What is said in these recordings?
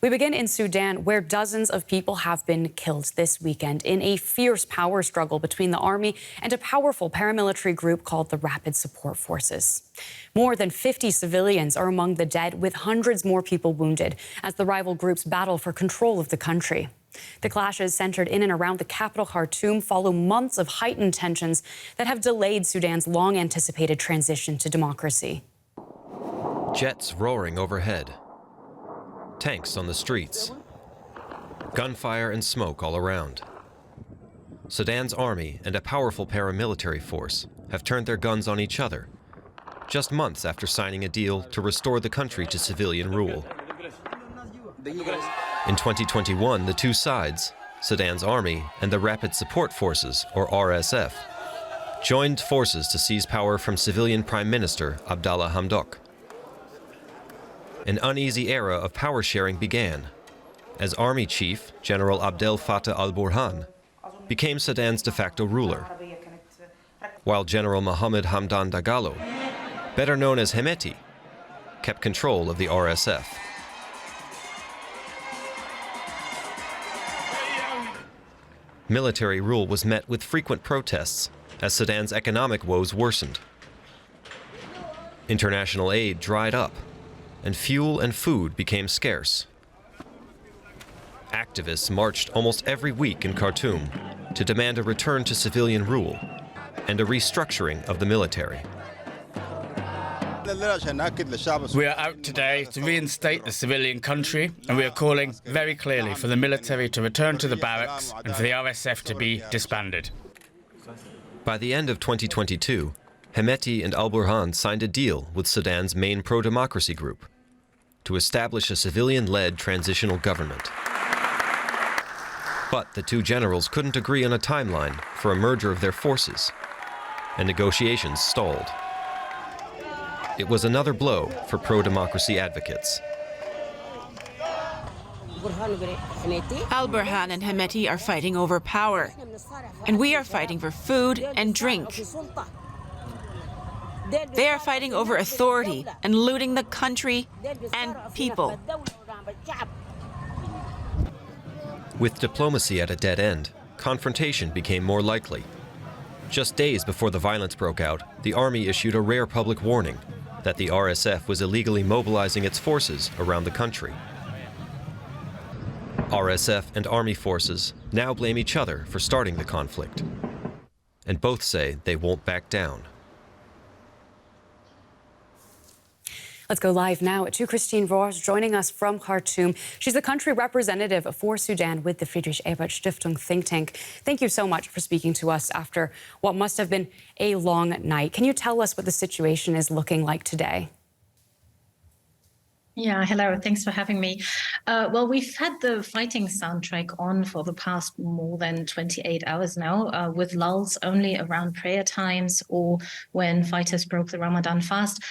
We begin in Sudan, where dozens of people have been killed this weekend in a fierce power struggle between the army and a powerful paramilitary group called the Rapid Support Forces. More than 50 civilians are among the dead, with hundreds more people wounded as the rival groups battle for control of the country. The clashes centered in and around the capital Khartoum follow months of heightened tensions that have delayed Sudan's long-anticipated transition to democracy. Jets roaring overhead. Tanks on the streets. Gunfire and smoke all around. Sudan's army and a powerful paramilitary force have turned their guns on each other, just months after signing a deal to restore the country to civilian rule. In 2021, the two sides, Sudan's army and the Rapid Support Forces, or RSF, joined forces to seize power from civilian Prime Minister Abdallah Hamdok. An uneasy era of power sharing began as Army Chief General Abdel Fattah al-Burhan became Sudan's de facto ruler, while General Mohammed Hamdan Dagalo, better known as Hemeti, kept control of the RSF. Military rule was met with frequent protests as Sudan's economic woes worsened. International aid dried up, and fuel and food became scarce. Activists marched almost every week in Khartoum to demand a return to civilian rule and a restructuring of the military. We are out today to reinstate the civilian country, and we are calling very clearly for the military to return to the barracks and for the RSF to be disbanded. By the end of 2022, Hemeti and al-Burhan signed a deal with Sudan's main pro-democracy group to establish a civilian-led transitional government. But the two generals couldn't agree on a timeline for a merger of their forces, and negotiations stalled. It was another blow for pro-democracy advocates. Al-Burhan and Hemeti are fighting over power, and we are fighting for food and drink. They are fighting over authority and looting the country and people. With diplomacy at a dead end, confrontation became more likely. Just days before the violence broke out, the army issued a rare public warning that the RSF was illegally mobilizing its forces around the country. RSF and army forces now blame each other for starting the conflict, and both say they won't back down. Let's go live now to Christine Rohrs, joining us from Khartoum. She's the country representative for Sudan with the Friedrich Ebert Stiftung think tank. Thank you so much for speaking to us after what must have been a long night. Can you tell us what the situation is looking like today? Yeah, hello. Thanks for having me. Well, we've had the fighting soundtrack on for the past more than 28 hours now, with lulls only around prayer times or when fighters broke the Ramadan fast.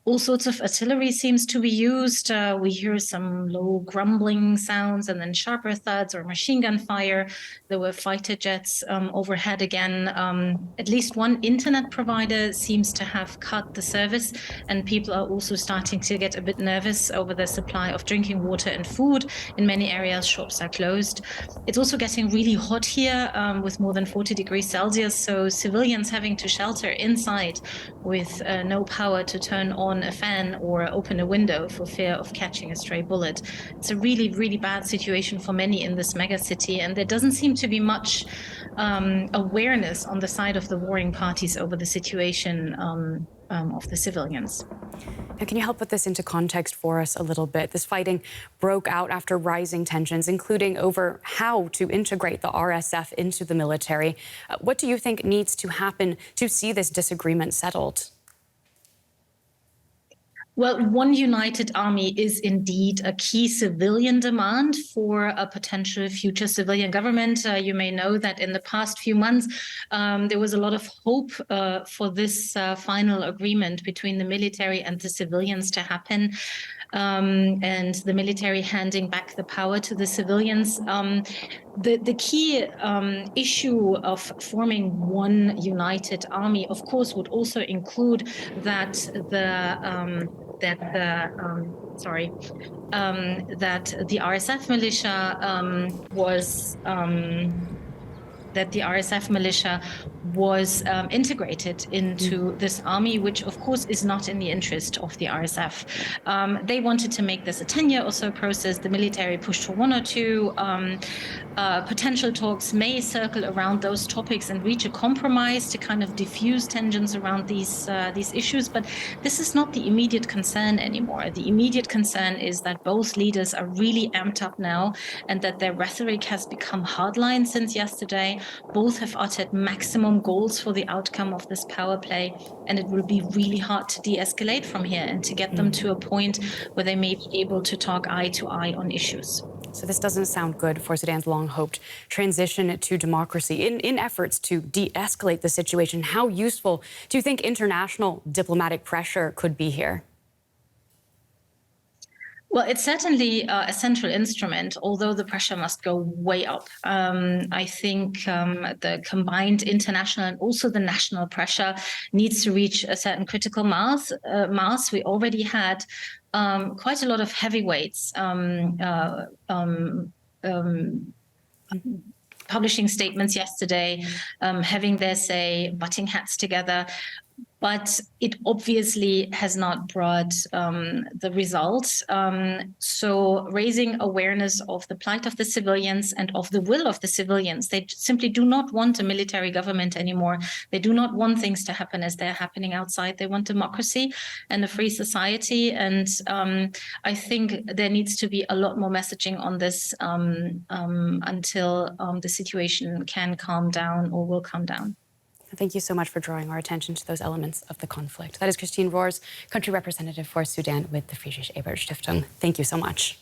All sorts of artillery seems to be used. We hear some low grumbling sounds and then sharper thuds or machine gun fire. There were fighter jets overhead again. At least one internet provider seems to have cut the service, and people are also starting to get a bit nervous over the supply of drinking water and food. In many areas, shops are closed. It's also getting really hot here with more than 40 degrees Celsius, so civilians having to shelter inside with no power to turn on a fan or open a window for fear of catching a stray bullet. It's a really, really bad situation for many in this mega city, and there doesn't seem to be much awareness on the side of the warring parties over the situation of the civilians. Now, can you help put this into context for us a little bit? This fighting broke out after rising tensions, including over how to integrate the RSF into the military. What do you think needs to happen to see this disagreement settled? Well, one united army is indeed a key civilian demand for a potential future civilian government. You may know that in the past few months, there was a lot of hope for this final agreement between the military and the civilians to happen. And the military handing back the power to the civilians. The key issue of forming one united army, of course, would also include that the that the RSF militia was integrated into this army, which of course is not in the interest of the RSF. They wanted to make this a 10-year or so process. The military pushed for 1 or 2. Potential talks may circle around those topics and reach a compromise to kind of diffuse tensions around these issues. But this is not the immediate concern anymore. The immediate concern is that both leaders are really amped up now, and that their rhetoric has become hardline since yesterday. Both have uttered maximum goals for the outcome of this power play, and it will be really hard to de-escalate from here and to get them to a point where they may be able to talk eye to eye on issues. So this doesn't sound good for Sudan's long-hoped transition to democracy. In efforts to de-escalate the situation, how useful do you think international diplomatic pressure could be here? Well, it's certainly a central instrument, although the pressure must go way up. I think the combined international and also the national pressure needs to reach a certain critical mass. We already had quite a lot of heavyweights publishing statements yesterday, having their say, butting heads together. But it obviously has not brought the results. So raising awareness of the plight of the civilians and of the will of the civilians. They simply do not want a military government anymore. They do not want things to happen as they're happening outside. They want democracy and a free society. And I think there needs to be a lot more messaging on this until the situation can calm down or will calm down. Thank you so much for drawing our attention to those elements of the conflict. That is Christine Rohrs, country representative for Sudan with the Friedrich Ebert Stiftung. Thank you so much.